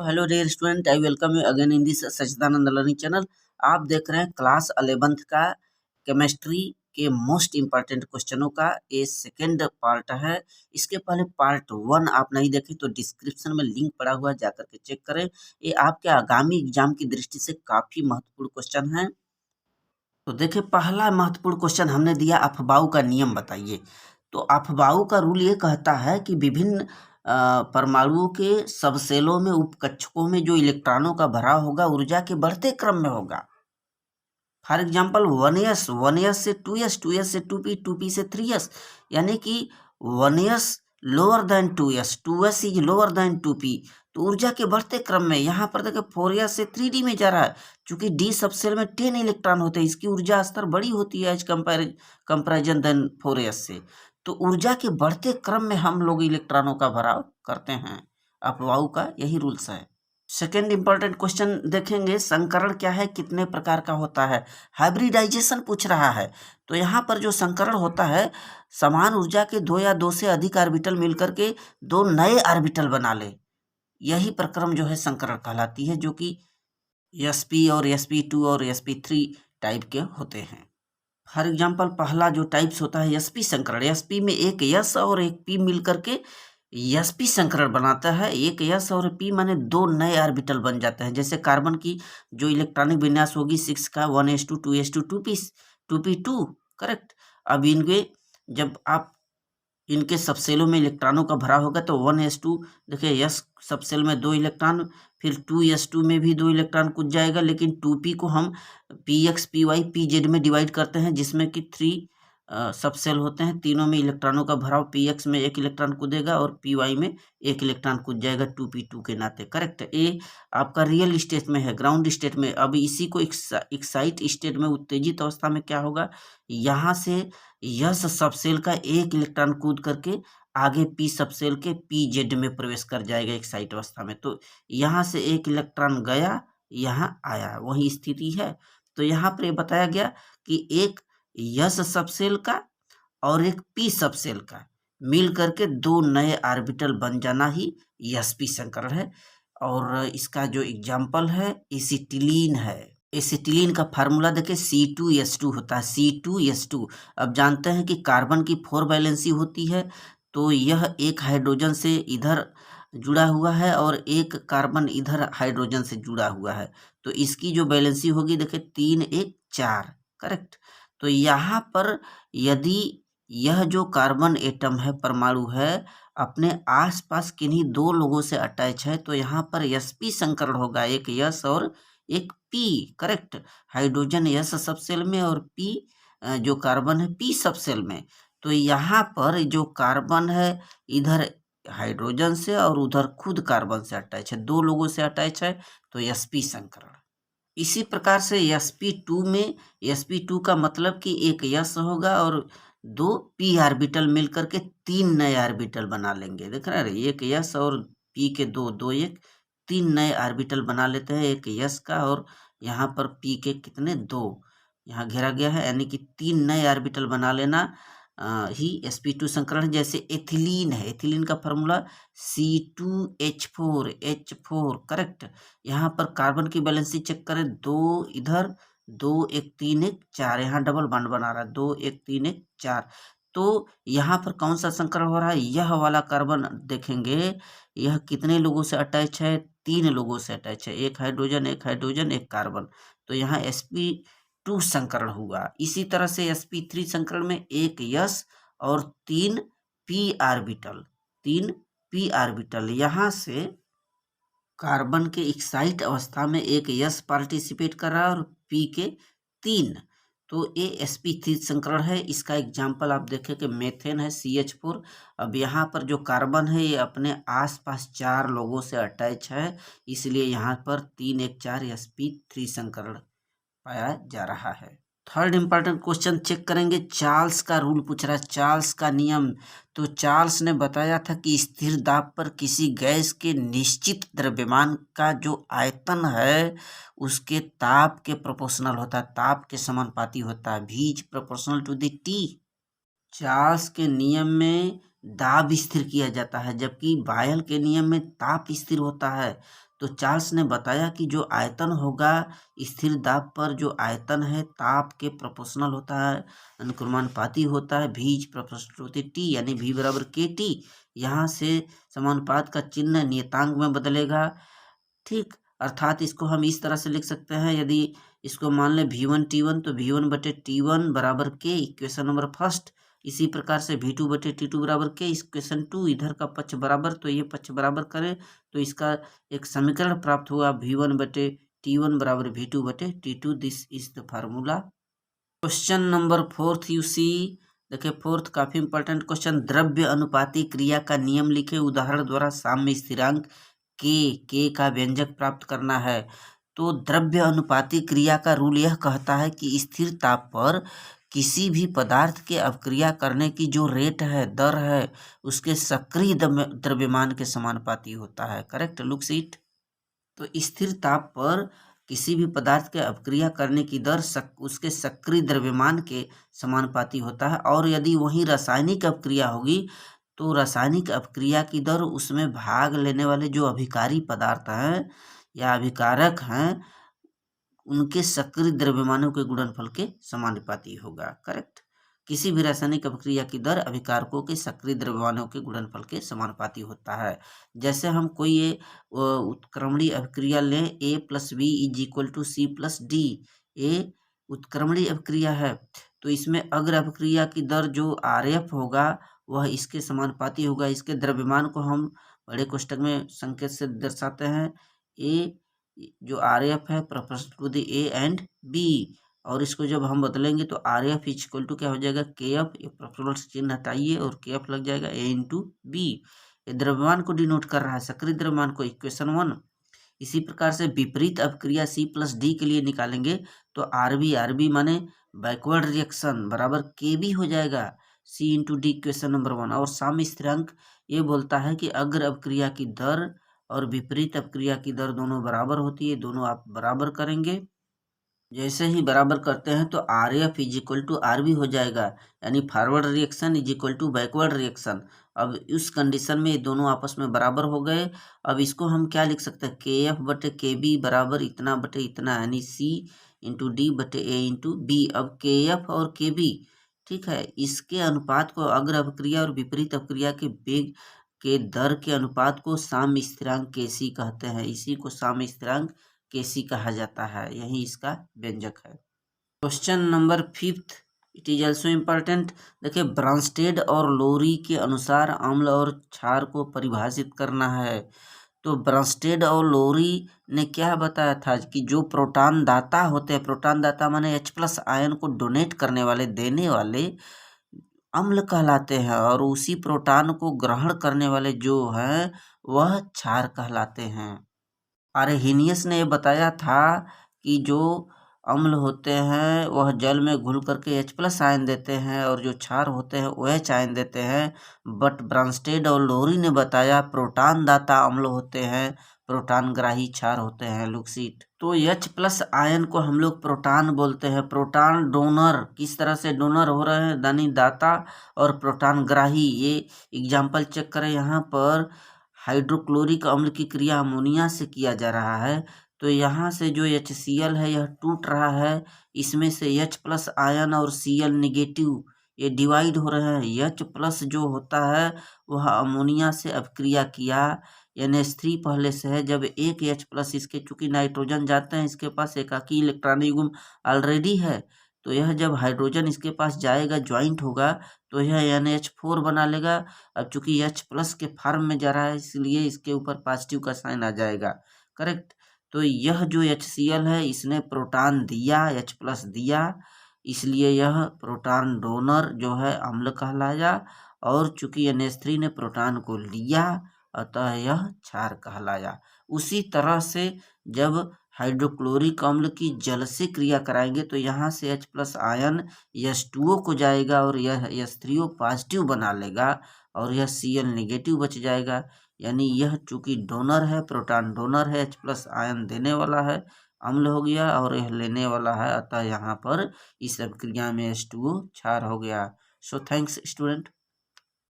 तो hello dear student, I welcome you again in this Sachchidanand learning channel. आप देख रहे हैं क्लास 11th का केमिस्ट्री के मोस्ट इम्पॉर्टेंट क्वेश्चनों का ये सेकेंड पार्ट है। इसके पहले पार्ट 1 आप नहीं देखे तो डिस्क्रिप्शन में लिंक पड़ा हुआ है, जाकर के चेक करें। ये आपके आगामी एग्जाम की दृष्टि से काफी महत्वपूर्ण क्वेश्चन है। तो देखिए, पहला महत्वपूर्ण क्वेश्चन हमने दिया, अफबाऊ का नियम बताइए। तो अफबाऊ का रूल ये कहता है कि विभिन्न परमाणुओं के सबसेलों में उपकक्षकों में जो इलेक्ट्रॉनों का भराव होगा ऊर्जा के बढ़ते क्रम में होगा। फॉर एग्जाम्पल 1s से 2s, 2s से 2p, 2p से 3s, यानी कि 1s lower than 2s, 2s is lower than 2p। तो ऊर्जा के बढ़ते क्रम में यहाँ पर देखिए 4s से 3d में जा रहा है। चूंकि d सबसेल में 10 इलेक्ट्रॉन होते हैं, इसकी ऊर्जा स्तर बड़ी होती है एज कंपैरिजन देन 4s से। तो ऊर्जा के बढ़ते क्रम में हम लोग इलेक्ट्रॉनों का भराव करते हैं। अपवाऊ का यही रूल्स है। सेकेंड इंपॉर्टेंट क्वेश्चन देखेंगे, संकरण क्या है, कितने प्रकार का होता है। हाइब्रिडाइजेशन पूछ रहा है। तो यहाँ पर जो संकरण होता है, समान ऊर्जा के दो या दो से अधिक ऑर्बिटल मिलकर के दो नए ऑर्बिटल बना ले, यही प्रक्रम जो है संकरण कहलाती है, जो कि sp और sp2 और sp3 टाइप के होते हैं। फॉर एग्जाम्पल पहला जो टाइप्स होता है sp संकरण, sp में एक s और एक p मिल करके sp संकरण बनाता है। एक s और p माने दो नए ऑर्बिटल बन जाते हैं। जैसे कार्बन की जो इलेक्ट्रॉनिक विन्यास होगी 6 का 1s2 2s2 2p2, करेक्ट। अब इनके जब आप इनके सबसेलों में इलेक्ट्रॉनों का भरा होगा तो 1s2, देखिए s सबसेल में 2 इलेक्ट्रॉन, फिर 2s2 में भी 2 इलेक्ट्रॉन कूद जाएगा, लेकिन 2p को हम px py pz में डिवाइड करते हैं, जिसमें कि 3 सबसेल होते हैं। तीनों में इलेक्ट्रॉनों का भराव px में 1 इलेक्ट्रॉन कूदेगा और py में 1 इलेक्ट्रॉन कूद जाएगा 2p2 के नाते, करेक्ट। ये आपका रियल स्टेट में है, ग्राउंड स्टेट में। अब इसी को एक्साइट स्टेट में, उत्तेजित अवस्था में क्या होगा, यहाँ से यस सबसेल का 1 इलेक्ट्रॉन कूद करके आगे पी सबसेल के pz में प्रवेश कर जाएगा एक्साइट अवस्था में। तो यहाँ से 1 इलेक्ट्रॉन गया, यहाँ आया, वही स्थिति है। तो यहाँ पर बताया गया कि एक यस सबसेल का और एक पी सबसेल का मिल करके दो नए ऑर्बिटल बन जाना ही sp संकरण है। और इसका जो एग्जाम्पल है एसिटिलीन है। एसिटिलीन का फार्मूला देखिए C2S2 होता है, C2S2। अब जानते हैं कि कार्बन की 4 वैलेंसी होती है, तो यह एक हाइड्रोजन से इधर जुड़ा हुआ है और एक कार्बन इधर हाइड्रोजन से जुड़ा हुआ है। तो इसकी जो वैलेंसी होगी देखिए 3 1 4, करेक्ट। तो यहाँ पर यदि यह जो कार्बन एटम है, परमाणु है, अपने आसपास किन्हीं दो लोगों से अटैच है, तो यहाँ पर sp संकरण होगा, एक यस और एक p, correct. Hydrogen yes subshell में और p जो कार्बन है p सबसेल में। तो यहाँ पर जो कार्बन है इधर हाइड्रोजन से और उधर खुद कार्बन से अटैच है, दो लोगों से अटैच है, तो sp संकरण। इसी प्रकार से sp2 में, sp2 का मतलब कि एक यस होगा और दो p ऑर्बिटल मिलकर के 3 नए ऑर्बिटल बना लेंगे। देख रहे हैं, एक यस और p के दो दो एक 3 नए ऑर्बिटल बना लेते हैं, एक यस का और यहाँ पर p के कितने 2 यहाँ घेरा गया है, यानी कि 3 नए ऑर्बिटल बना लेना ही sp2 संकरण है। जैसे एथिलीन है, एथिलीन का फार्मूला C2H4, करेक्ट। यहाँ पर कार्बन की बैलेंसी चेक करें, 2 इधर 2 1 3 1 4, यहाँ डबल बॉन्ड बना रहा है, 2 1 3 1 4। तो यहाँ पर कौन सा संकरण हो रहा है, यह वाला कार्बन देखेंगे, यह कितने लोगों से अटैच है, 3 लोगों से अटैच है, एक हाइड्रोजन एक कार्बन। तो यहाँ sp2 संकरण हुआ। इसी तरह से sp3 संकरण में एक यस और 3 p ऑर्बिटल, यहाँ से कार्बन के एक्साइट अवस्था में एक यस पार्टिसिपेट कर रहा है और p के 3। तो ये sp3 संकरण है। इसका एग्जाम्पल आप देखें कि मेथेन है CH4। अब यहाँ पर जो कार्बन है ये अपने आसपास 4 लोगों से अटैच है, इसलिए यहाँ पर 3 1 4 sp3 संकरण पाया जा रहा है। थर्ड इंपॉर्टेंट क्वेश्चन चेक करेंगे, चार्ल्स का रूल पूछ रहा है, चार्ल्स का नियम। तो चार्ल्स ने बताया था कि स्थिर दाब पर किसी गैस के निश्चित द्रव्यमान का जो आयतन है उसके ताप के प्रोपोर्शनल होता है, ताप के समानुपाती होता है, V is proportional to the T। Charles के नियम में दाब स्थिर किया जाता है, जबकि बायल के नियम में ताप स्थिर होता है। तो चार्ल्स ने बताया कि जो आयतन होगा स्थिर दाब पर, जो आयतन है ताप के प्रोपोर्शनल होता है, अनुक्रमानुपाती होता है, V is proportional to T, यानी V बराबर KT। यहाँ से समानुपात का चिन्ह नियतांक में बदलेगा। ठीक, अर्थात इसको हम इस तरह से लिख सकते हैं, यदि इसको मान लें V1 T1 तो V1 बटे T1 बराबर K, इक्वेशन नंबर फर्स्ट। इसी प्रकार से V2 बटे T2 बराबर K, इक्वेशन 2। इधर का पक्ष बराबर तो ये पक्ष बराबर करें तो इसका एक समीकरण प्राप्त हुआ, V1 बटे T1 बराबर V2 बटे T2। This is the formula. Question number 4 you see, देखिए 4 काफी इंपॉर्टेंट क्वेश्चन। द्रव्य अनुपाती क्रिया का नियम लिखे, उदाहरण द्वारा साम्य स्थिरांक के का व्यंजक प्राप्त करना है। तो द्रव्य अनुपाती क्रिया का रूल यह कहता है कि स्थिर ताप पर किसी भी पदार्थ के अपक्रिया करने की जो रेट है, दर है, उसके सक्रिय द्रव्यमान के समानुपाती होता है। Correct, look seat. तो स्थिर ताप पर किसी भी पदार्थ के अपक्रिया करने की दर उसके सक्रिय द्रव्यमान के समानुपाती होता है। और यदि वही रासायनिक अपक्रिया होगी तो रासायनिक अपक्रिया की दर उसमें भाग लेने वाले जो अभिकारी पदार्थ हैं या अभिकारक हैं उनके सक्रिय द्रव्यमानों के गुणनफल के समानुपाती होगा। करेक्ट, किसी भी रासायनिक अपक्रिया की दर अभिकारकों के सक्रिय द्रव्यमानों के गुणनफल के समानुपाती होता है। जैसे हम कोई ये उत्क्रमणीय अभिक्रिया लें, A + B = C + D। ये उत्क्रमणीय अभिक्रिया है तो इसमें अग्र अभिक्रिया की दर जो RF होगा वह इसके समानुपाती होगा। इसके द्रव्यमान को हम बड़े कोष्ठक में संकेत से दर्शाते हैं। ए जो RF है proportional to the A and B, और इसको जब हम बदलेंगे तो RF = क्या हो जाएगा, KF। ये प्रोपोर्शनल से चिन्ह हटाइए और KF लग जाएगा A × B। ये द्रव्यमान को डिनोट कर रहा है, सक्रिय द्रव्यमान को, इक्वेशन 1। इसी प्रकार से विपरीत अपक्रिया C + D के लिए निकालेंगे तो RB माने बैकवर्ड रिएक्शन बराबर KB हो जाएगा, C × D, इक्वेशन नंबर 1। और साम्य स्थिरांक ये बोलता है कि अग्र अपक्रिया की दर और विपरीत अपक्रिया की दर दोनों बराबर होती है। दोनों आप बराबर करेंगे, जैसे ही बराबर करते हैं तो RF = RB हो जाएगा, यानी फॉरवर्ड रिएक्शन = बैकवर्ड रिएक्शन। अब उस कंडीशन में ये दोनों आपस में बराबर हो गए। अब इसको हम क्या लिख सकते हैं, KF बटे KB बराबर इतना बटे इतना, यानी C × D बटे A × B। अब KF और KB, ठीक है, इसके अनुपात को अग्र अपक्रिया और विपरीत अपक्रिया के वेग के दर के अनुपात को साम्य स्थिरांक KC कहते हैं। इसी को साम्य स्थिरांक KC कहा जाता है, यही इसका व्यंजक है। Question number 5, it is also important. देखिए ब्रांस्टेड और लोरी के अनुसार अम्ल और क्षार को परिभाषित करना है। तो ब्रांस्टेड और लोरी ने क्या बताया था कि जो प्रोटॉन दाता होते हैं, प्रोटॉन दाता माने H+ आयन को डोनेट करने वाले, देने वाले अम्ल कहलाते हैं, और उसी प्रोटॉन को ग्रहण करने वाले जो हैं वह क्षार कहलाते हैं। आर्हेनियस ने बताया था कि जो अम्ल होते हैं वह जल में घुल करके H+ आयन देते हैं और जो क्षार होते हैं OH आयन देते हैं। बट ब्रांस्टेड और लोरी ने बताया प्रोटॉन दाता अम्ल होते हैं, प्रोटॉन ग्राही क्षार होते हैं। लुक्सीट, तो H+ आयन को हम लोग प्रोटॉन बोलते हैं। प्रोटॉन डोनर, किस तरह से डोनर हो रहे हैं, यानी दाता, और प्रोटॉन ग्राही। ये एग्जाम्पल चेक करें, यहाँ पर हाइड्रोक्लोरिक अम्ल की क्रिया अमोनिया से किया जा रहा है तो यहाँ से जो HCl है यह टूट रहा है, इसमें से H+ आयन और Cl नेगेटिव ये डिवाइड हो रहे हैं। H+ जो होता है वह अमोनिया से अपक्रिया किया, NH3 पहले से है। जब एक H+ इसके चूंकि नाइट्रोजन जाते हैं, इसके पास एकाकी इलेक्ट्रॉनिक युग्म ऑलरेडी है, तो यह जब हाइड्रोजन इसके पास जाएगा, ज्वाइंट होगा, तो यह NH4 बना लेगा। अब चूंकि H+ के फॉर्म में जा रहा है इसलिए इसके ऊपर पॉजिटिव का साइन आ जाएगा। करेक्ट, तो यह जो HCl है इसने प्रोटॉन दिया, H+ दिया, इसलिए यह प्रोटॉन डोनर जो है अम्ल कहलाया। और चूंकि NH3 ने प्रोटॉन को लिया अतः यह क्षार कहलाया। उसी तरह से जब हाइड्रोक्लोरिक अम्ल की जल से क्रिया कराएंगे तो यहाँ से H+ आयन H2O को जाएगा और यह H3O पॉजिटिव बना लेगा और यह Cl नेगेटिव बच जाएगा। यानी यह चूंकि डोनर है, प्रोटॉन डोनर है, H+ आयन देने वाला है, अम्ल हो गया, और यह लेने वाला है, अतः यहाँ पर इस अभिक्रिया में H2O क्षार हो गया। So thanks student.